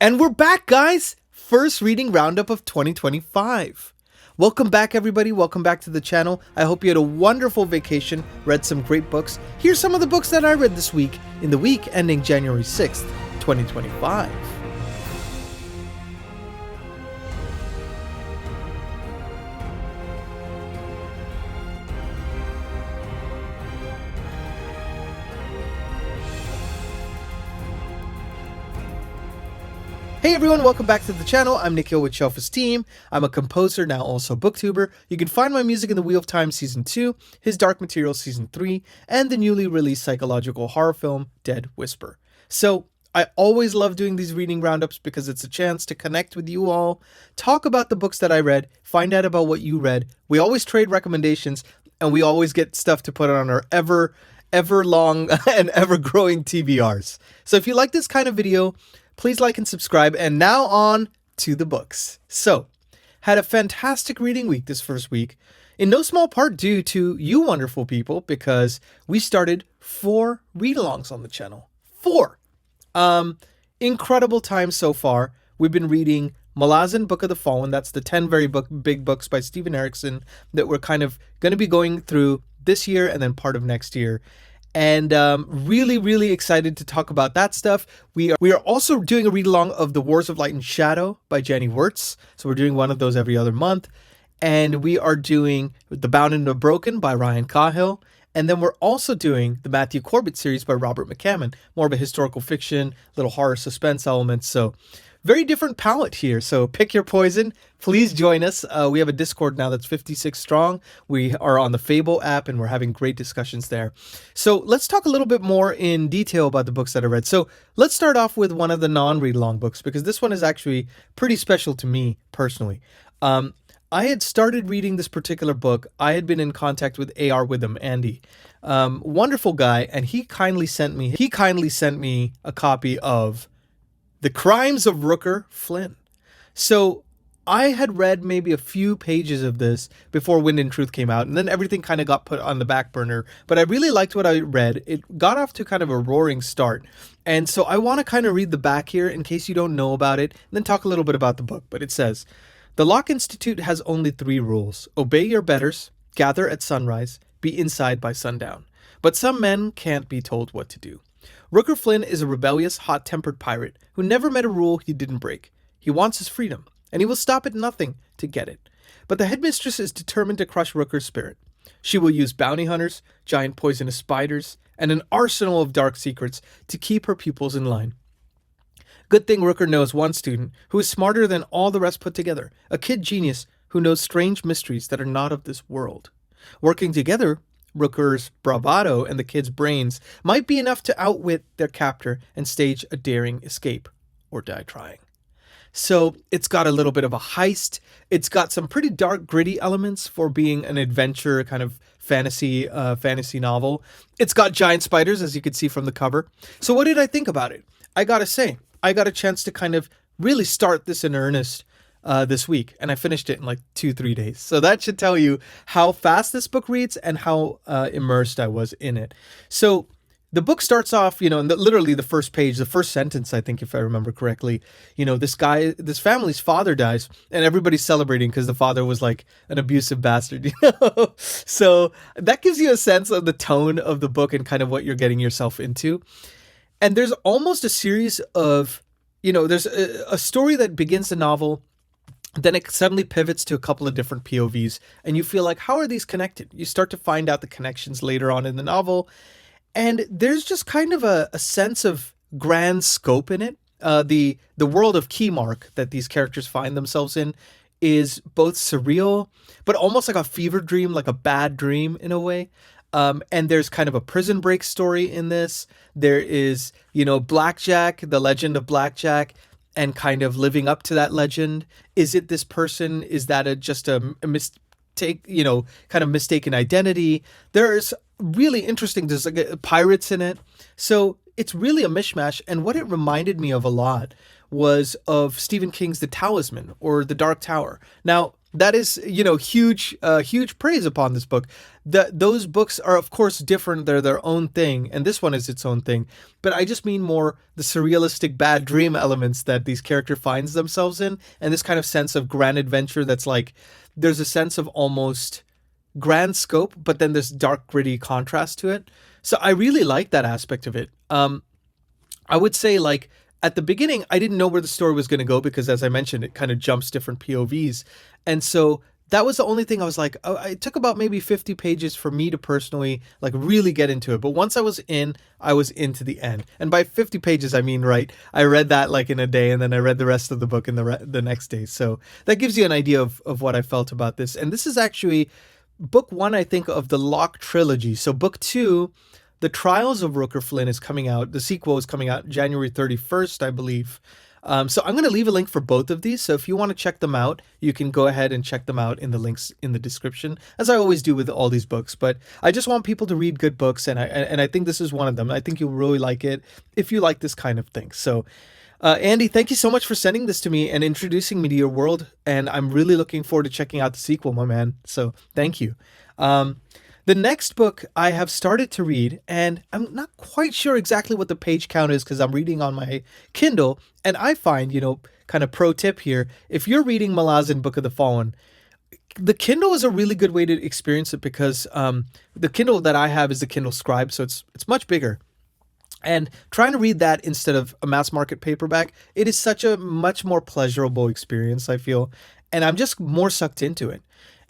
And we're back, guys! First reading roundup of 2025. Welcome back, everybody. Welcome back to the channel. I hope you had a wonderful vacation, read some great books. Here's some of the books that I read this week, in the week ending January 6th, 2025. Hey everyone, welcome back to the channel. I'm Nikhil with Shelf-Esteem. I'm a composer, now also booktuber. You can find my music in The Wheel of Time Season 2, His Dark Materials Season 3, and the newly released psychological horror film, Dead Whisper. So, I always love doing these reading roundups because it's a chance to connect with you all, talk about the books that I read, find out about what you read. We always trade recommendations, and we always get stuff to put on our ever long and ever-growing TBRs. So if you like this kind of video, please like and subscribe, and now on to the books. So, had a fantastic reading week this first week, in no small part due to you wonderful people, because we started 4 readalongs on the channel. 4! Incredible time so far. We've been reading Malazan, Book of the Fallen. That's the 10 very big books by Steven Erikson that we're kind of going to be going through this year and then part of next year. And really excited to talk about that stuff. We are also doing a read-along of The Wars of Light and Shadow by Janny Wurts. So we're doing one of those every other month. And we are doing The Bound and the Broken by Ryan Cahill. And then we're also doing the Matthew Corbett series by Robert McCammon. More of a historical fiction, little horror suspense elements. So very different palette here. So pick your poison. Please join us. We have a Discord now that's 56 strong. We are on the FABLE app and we're having great discussions there. So let's talk a little bit more in detail about the books that I read. So let's start off with one of the non-read-along books, because this one is actually pretty special to me personally. I had started reading this particular book. I had been in contact with AR Witham, Andy. Wonderful guy, and he kindly sent me a copy of The Crimes of Rooker Flynn. So I had read maybe a few pages of this before Wind and Truth came out, and then everything kind of got put on the back burner. But I really liked what I read. It got off to kind of a roaring start. And so I want to kind of read the back here in case you don't know about it, and then talk a little bit about the book. But it says, "The Locke Institute has only 3 rules. Obey your betters, gather at sunrise, be inside by sundown. But some men can't be told what to do. Rooker Flynn is a rebellious, hot-tempered pirate who never met a rule he didn't break. He wants his freedom, and he will stop at nothing to get it. But the headmistress is determined to crush Rooker's spirit. She will use bounty hunters, giant poisonous spiders, and an arsenal of dark secrets to keep her pupils in line. Good thing Rooker knows one student who is smarter than all the rest put together, a kid genius who knows strange mysteries that are not of this world. Working together, Rooker's bravado and the kid's brains might be enough to outwit their captor and stage a daring escape, or die trying." So it's got a little bit of a heist. It's got some pretty dark, gritty elements for being an adventure kind of fantasy novel. It's got giant spiders, as you can see from the cover. So what did I think about it? I gotta say, I got a chance to kind of really start this in earnest this week, and I finished it in like 2-3 days. So that should tell you how fast this book reads and how immersed I was in it. So the book starts off, in literally the first page, the first sentence, I think, if I remember correctly, this family's father dies, and everybody's celebrating because the father was like an abusive bastard, So that gives you a sense of the tone of the book and kind of what you're getting yourself into. And there's almost a series of, there's a story that begins the novel, then it suddenly pivots to a couple of different POVs, and you feel like, how are these connected? You start to find out the connections later on in the novel, and there's just kind of a sense of grand scope in it. The world of Keymark that these characters find themselves in is both surreal, but almost like a fever dream, like a bad dream in a way. And there's kind of a prison break story in this. There is, Blackjack, the legend of Blackjack, and kind of living up to that legend. Is it this person? Is that just a mistake, kind of mistaken identity? There's really interesting, there's like pirates in it. So it's really a mishmash. And what it reminded me of a lot was of Stephen King's The Talisman or The Dark Tower. Now, that is, huge praise upon this book. Those books are, of course, different. They're their own thing, and this one is its own thing. But I just mean more the surrealistic bad dream elements that these characters finds themselves in, and this kind of sense of grand adventure that's like, there's a sense of almost grand scope, but then this dark, gritty contrast to it. So I really like that aspect of it. I would say, like, at the beginning, I didn't know where the story was going to go because, as I mentioned, it kind of jumps different POVs. And so that was the only thing I was like, oh, it took about maybe 50 pages for me to personally, like, really get into it. But once I was into the end. And by 50 pages, I mean, right, I read that like in a day, and then I read the rest of the book in the next day. So that gives you an idea of what I felt about this. And this is actually book one, I think, of the Locke trilogy. So book two, The Trials of Rooker Flynn, is coming out. The sequel is coming out January 31st, I believe. So I'm going to leave a link for both of these. So if you want to check them out, you can go ahead and check them out in the links in the description, as I always do with all these books. But I just want people to read good books, and I think this is one of them. I think you'll really like it if you like this kind of thing. So Andy, thank you so much for sending this to me and introducing me to your world. And I'm really looking forward to checking out the sequel, my man. So thank you. The next book I have started to read, and I'm not quite sure exactly what the page count is because I'm reading on my Kindle. And I find, kind of pro tip here, if you're reading Malazan Book of the Fallen, the Kindle is a really good way to experience it because the Kindle that I have is the Kindle Scribe, so it's much bigger. And trying to read that instead of a mass market paperback, it is such a much more pleasurable experience, I feel. And I'm just more sucked into it.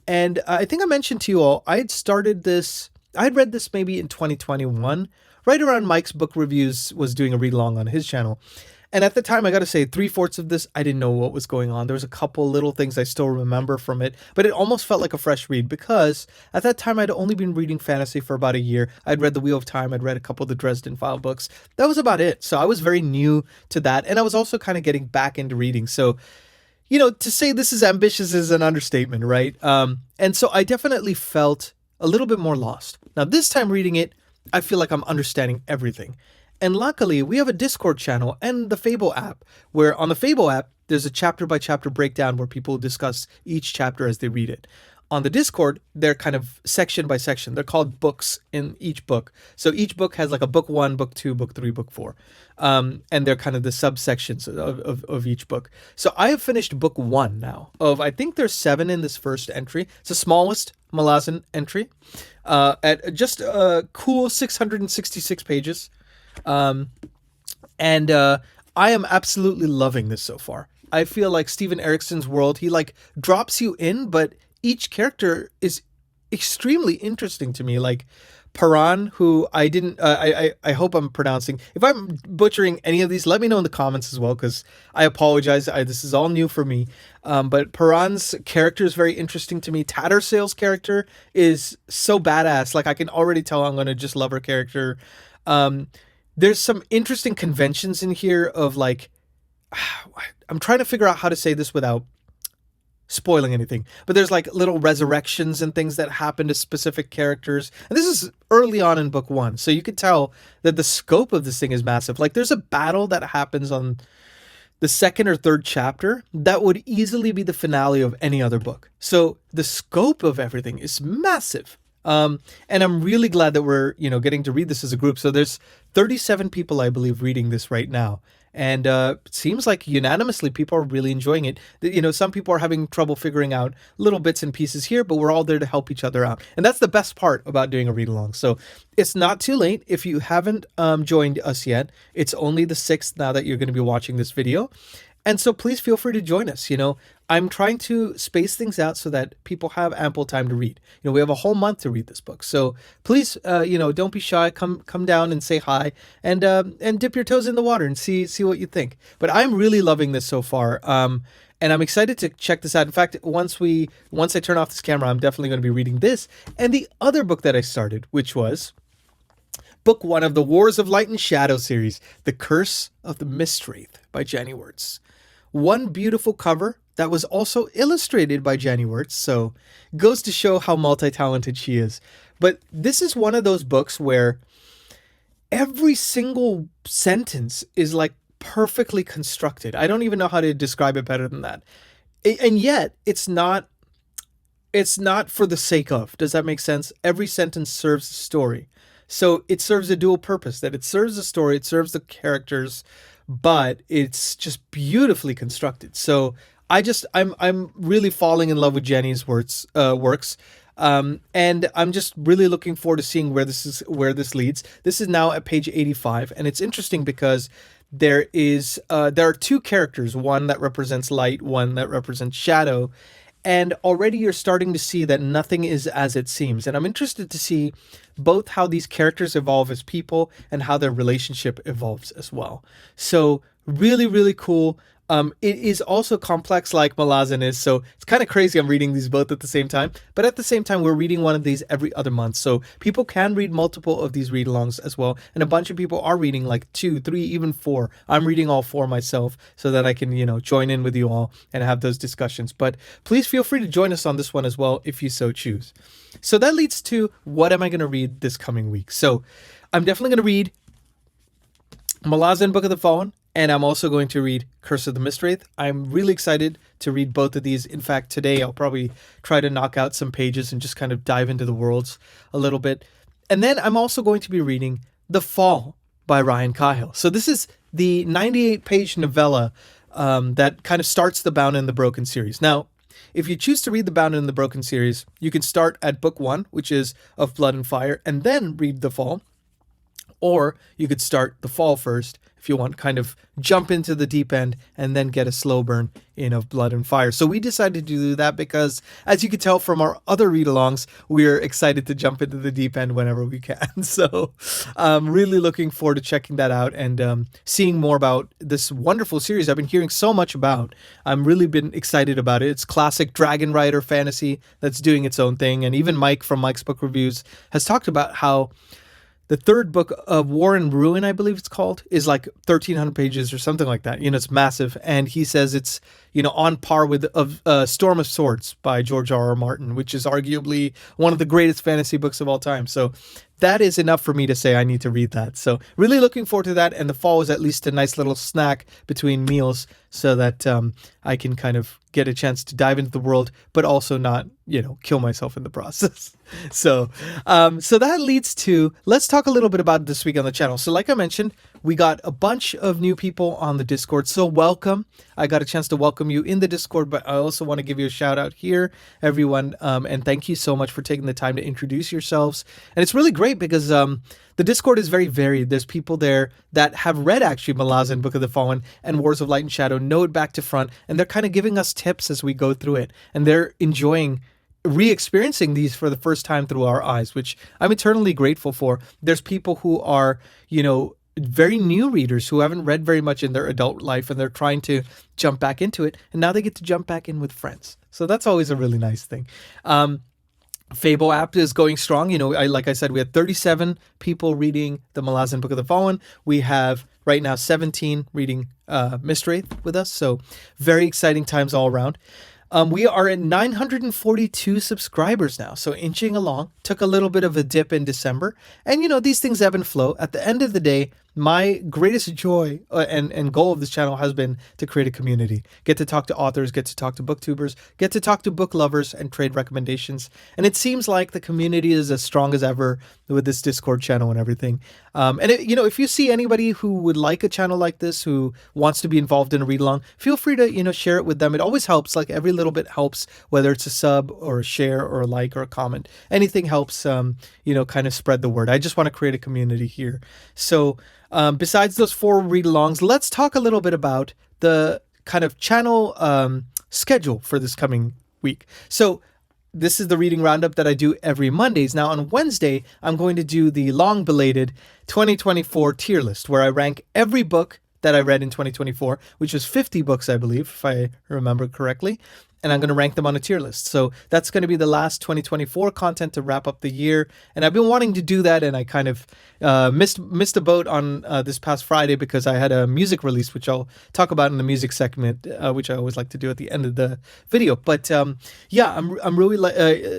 And I think I mentioned to you all, I had read this maybe in 2021, right around Mike's Book Reviews was doing a read along on his channel. And at the time, I got to say, 3/4 of this, I didn't know what was going on. There was a couple little things I still remember from it, but it almost felt like a fresh read because at that time, I'd only been reading fantasy for about a year. I'd read The Wheel of Time. I'd read a couple of the Dresden File books. That was about it. So I was very new to that. And I was also kind of getting back into reading. So, to say this is ambitious is an understatement, right? And so I definitely felt a little bit more lost. Now, this time reading it, I feel like I'm understanding everything. And luckily, we have a Discord channel and the FABLE app, where on the FABLE app, there's a chapter-by-chapter breakdown where people discuss each chapter as they read it. On the Discord, they're kind of section by section. They're called books in each book. So each book has like a book 1, book 2, book 3, book 4. And they're kind of the subsections of each book. So I have finished book 1 now I think there's 7 in this first entry. It's the smallest Malazan entry at just a cool 666 pages. And I am absolutely loving this so far. I feel like Steven Erikson's world, he like drops you in, but each character is extremely interesting to me. Like Paran, who I hope I'm pronouncing. If I'm butchering any of these, let me know in the comments as well, because I apologize. This is all new for me. But Paran's character is very interesting to me. Tattersail's character is so badass. Like I can already tell I'm going to just love her character. There's some interesting conventions in here of like, I'm trying to figure out how to say this without spoiling anything, but there's like little resurrections and things that happen to specific characters. And this is early on in book 1. So you could tell that the scope of this thing is massive. Like there's a battle that happens on the 2nd or 3rd chapter that would easily be the finale of any other book. So the scope of everything is massive. And I'm really glad that we're, getting to read this as a group. So there's 37 people, I believe, reading this right now. And it seems like unanimously people are really enjoying it. Some people are having trouble figuring out little bits and pieces here, but we're all there to help each other out. And that's the best part about doing a read along. So it's not too late. If you haven't joined us yet, it's only the 6th now that you're going to be watching this video. And so please feel free to join us. I'm trying to space things out so that people have ample time to read. We have a whole month to read this book. So please, don't be shy. Come down and say hi and dip your toes in the water and see what you think. But I'm really loving this so far. And I'm excited to check this out. In fact, once I turn off this camera, I'm definitely going to be reading this and the other book that I started, which was book 1 of the Wars of Light and Shadow series, The Curse of the Mistwraith by Janny Wurts. One beautiful cover that was also illustrated by Janny Wurts, so goes to show how multi-talented she is. But this is one of those books where every single sentence is like perfectly constructed. I don't even know how to describe it better than that. And yet, it's not it's not for the sake of. Does that make sense? Every sentence serves a story. So it serves a dual purpose, that it serves the story, it serves the characters, but it's just beautifully constructed. So I'm really falling in love with Janny's works. And I'm just really looking forward to seeing where this leads. This is now at page 85, and it's interesting because there are two characters, one that represents light, one that represents shadow, and already you're starting to see that nothing is as it seems. And I'm interested to see both how these characters evolve as people and how their relationship evolves as well. So really, really cool. It is also complex like Malazan is, so it's kind of crazy I'm reading these both at the same time. But at the same time, we're reading one of these every other month, so people can read multiple of these read-alongs as well. And a bunch of people are reading like 2, 3, even 4. I'm reading all 4 myself so that I can, join in with you all and have those discussions. But please feel free to join us on this one as well if you so choose. So that leads to what am I going to read this coming week? So I'm definitely going to read Malazan Book of the Fallen, and I'm also going to read Curse of the Mistwraith. I'm really excited to read both of these. In fact, today I'll probably try to knock out some pages and just kind of dive into the worlds a little bit. And then I'm also going to be reading The Fall by Ryan Cahill. So this is the 98-page novella that kind of starts the Bound and the Broken series. Now, if you choose to read the Bound and the Broken series, you can start at book 1, which is Of Blood and Fire, and then read The Fall. Or you could start The Fall first if you want to kind of jump into the deep end and then get a slow burn in Of Blood and Fire. So we decided to do that because, as you can tell from our other read-alongs, we're excited to jump into the deep end whenever we can. So I'm really looking forward to checking that out and seeing more about this wonderful series I've been hearing so much about. I'm really been excited about it. It's classic Dragon Rider fantasy that's doing its own thing. And even Mike from Mike's Book Reviews has talked about how the third book of War and Ruin, I believe it's called, is like 1,300 pages or something like that. It's massive. And he says it's, on par with Storm of Swords by George R.R. Martin, which is arguably one of the greatest fantasy books of all time. So that is enough for me to say I need to read that. So really looking forward to that. And The Fall is at least a nice little snack between meals so that I can kind of get a chance to dive into the world, but also not, kill myself in the process. So that leads to, let's talk a little bit about this week on the channel. So like I mentioned, we got a bunch of new people on the Discord. So welcome. I got a chance to welcome you in the Discord, but I also want to give you a shout out here, everyone. And thank you so much for taking the time to introduce yourselves. And it's really great because the Discord is very varied. There's people there that have read actually Malazan Book of the Fallen and Wars of Light and Shadow, know it back to front, and they're kind of giving us tips as we go through it. And they're enjoying re-experiencing these for the first time through our eyes, which I'm eternally grateful for. There's people who are, very new readers who haven't read very much in their adult life, and they're trying to jump back into it, and now they get to jump back in with friends. So that's always a really nice thing. FABLE app is going strong. Like I said, we had 37 people reading the Malazan Book of the Fallen. We have right now 17 reading Mistwraith with us. So very exciting times all around. We are at 942 subscribers now, so inching along. Took a little bit of a dip in December. And, these things ebb and flow. At the end of the day, my greatest joy and goal of this channel has been to create a community. Get to talk to authors, get to talk to booktubers, get to talk to book lovers and trade recommendations. And it seems like the community is as strong as ever with this Discord channel and everything. If you see anybody who would like a channel like this, who wants to be involved in a read-along, feel free to, share it with them. It always helps. Like every little bit helps, whether it's a sub or a share or a like or a comment. Anything helps, kind of spread the word. I just want to create a community here. So besides those 4 read-alongs, let's talk a little bit about the kind of channel schedule for this coming week. So this is the reading roundup that I do every Mondays. Now on Wednesday, I'm going to do the long-belated 2024 tier list, where I rank every book that I read in 2024, which was 50 books, I believe, if I remember correctly. And I'm going to rank them on a tier list. So that's going to be the last 2024 content to wrap up the year. And I've been wanting to do that, and I kind of missed a boat on this past Friday because I had a music release, which I'll talk about in the music segment, which I always like to do at the end of the video. But I'm really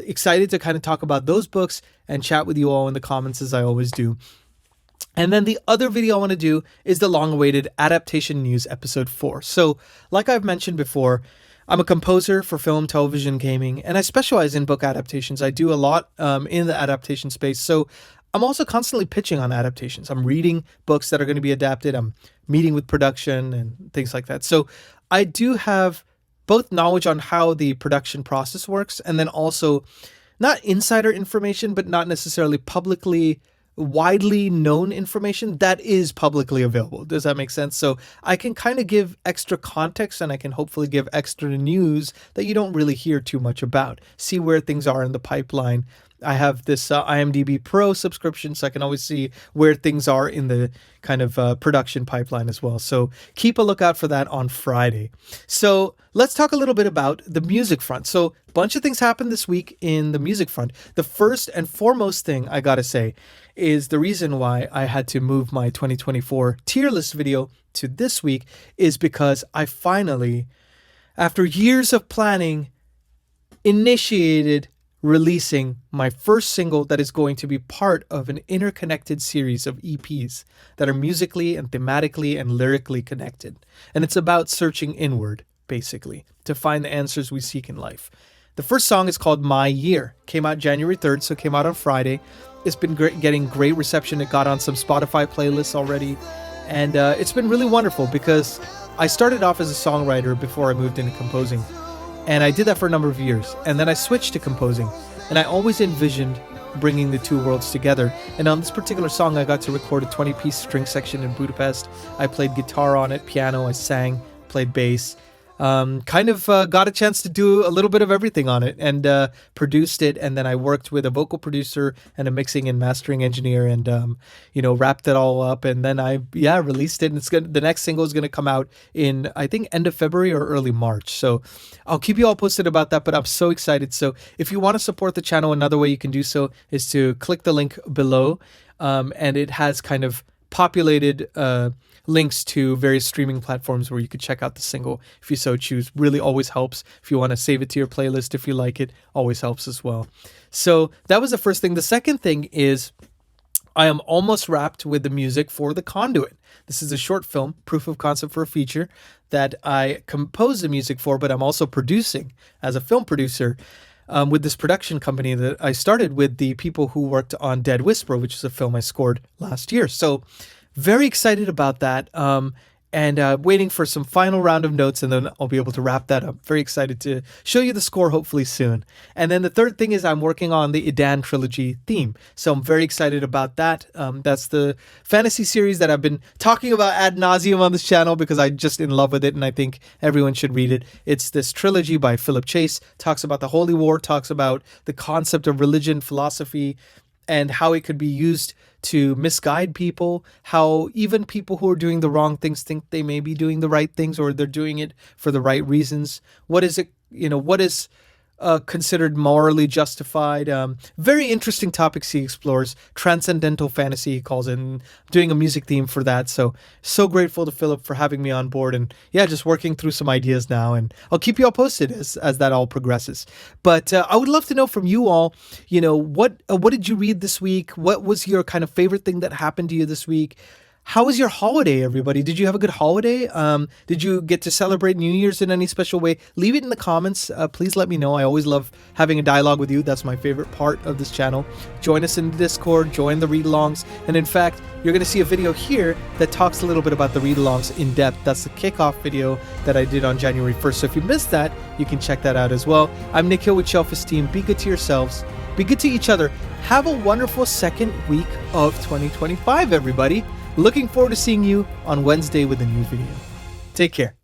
excited to kind of talk about those books and chat with you all in the comments, as I always do. And then the other video I want to do is the long-awaited Adaptation News Episode 4. So, like I've mentioned before, I'm a composer for film, television, gaming, and I specialize in book adaptations. I do a lot in the adaptation space. So I'm also constantly pitching on adaptations. I'm reading books that are going to be adapted. I'm meeting with production and things like that. So I do have both knowledge on how the production process works, and then also not insider information, but not necessarily publicly widely known information that is publicly available. Does that make sense? So I can kind of give extra context, and I can hopefully give extra news that you don't really hear too much about. See where things are in the pipeline. I have this IMDb Pro subscription, so I can always see where things are in the kind of production pipeline as well. So keep a lookout for that on Friday. So let's talk a little bit about the music front. So a bunch of things happened this week in the music front. The first and foremost thing I gotta say is the reason why I had to move my 2024 tier list video to this week is because I finally, after years of planning, initiated releasing my first single that is going to be part of an interconnected series of EPs that are musically and thematically and lyrically connected. And it's about searching inward, basically, to find the answers we seek in life. The first song is called My Year. Came out January 3rd, so it came out on Friday. It's been getting great reception. It got on some Spotify playlists already. And it's been really wonderful because I started off as a songwriter before I moved into composing. And I did that for a number of years. And then I switched to composing. And I always envisioned bringing the two worlds together. And on this particular song, I got to record a 20-piece string section in Budapest. I played guitar on it, piano, I sang, played bass. Got a chance to do a little bit of everything on it and produced it. And then I worked with a vocal producer and a mixing and mastering engineer and, wrapped it all up. And then I released it. And the next single is going to come out in, I think, end of February or early March. So I'll keep you all posted about that, but I'm so excited. So if you want to support the channel, another way you can do so is to click the link below. And it has kind of populated links to various streaming platforms where you could check out the single if you so choose. Really always helps. If you want to save it to your playlist, if you like it, always helps as well. So that was the first thing. The second thing is I am almost wrapped with the music for The Conduit. This is a short film, proof of concept for a feature that I composed the music for, but I'm also producing as a film producer with this production company that I started with the people who worked on Dead Whisper, which is a film I scored last year. So very excited about that. And waiting for some final round of notes, and then I'll be able to wrap that up. Very excited to show you the score hopefully soon. And then the third thing is I'm working on the Idan trilogy theme. So I'm very excited about that. That's the fantasy series that I've been talking about ad nauseum on this channel because I'm just in love with it and I think everyone should read it. It's this trilogy by Philip Chase, talks about the Holy War, talks about the concept of religion, philosophy, and how it could be used to misguide people, how even people who are doing the wrong things think they may be doing the right things or they're doing it for the right reasons. What is it, what is considered morally justified? Very interesting topics he explores. Transcendental fantasy, he calls it, and doing a music theme for that. So grateful to Philip for having me on board and just working through some ideas now. And I'll keep you all posted as that all progresses. But I would love to know from you all, what did you read this week? What was your kind of favorite thing that happened to you this week? How was your holiday, everybody? Did you have a good holiday? Did you get to celebrate New Year's in any special way? Leave it in the comments. Please let me know. I always love having a dialogue with you. That's my favorite part of this channel. Join us in the Discord. Join the Readalongs. And in fact, you're going to see a video here that talks a little bit about the Readalongs in depth. That's the kickoff video that I did on January 1st. So if you missed that, you can check that out as well. I'm Nick Hill with Shelf-Esteem. Be good to yourselves. Be good to each other. Have a wonderful second week of 2025, everybody. Looking forward to seeing you on Wednesday with a new video. Take care.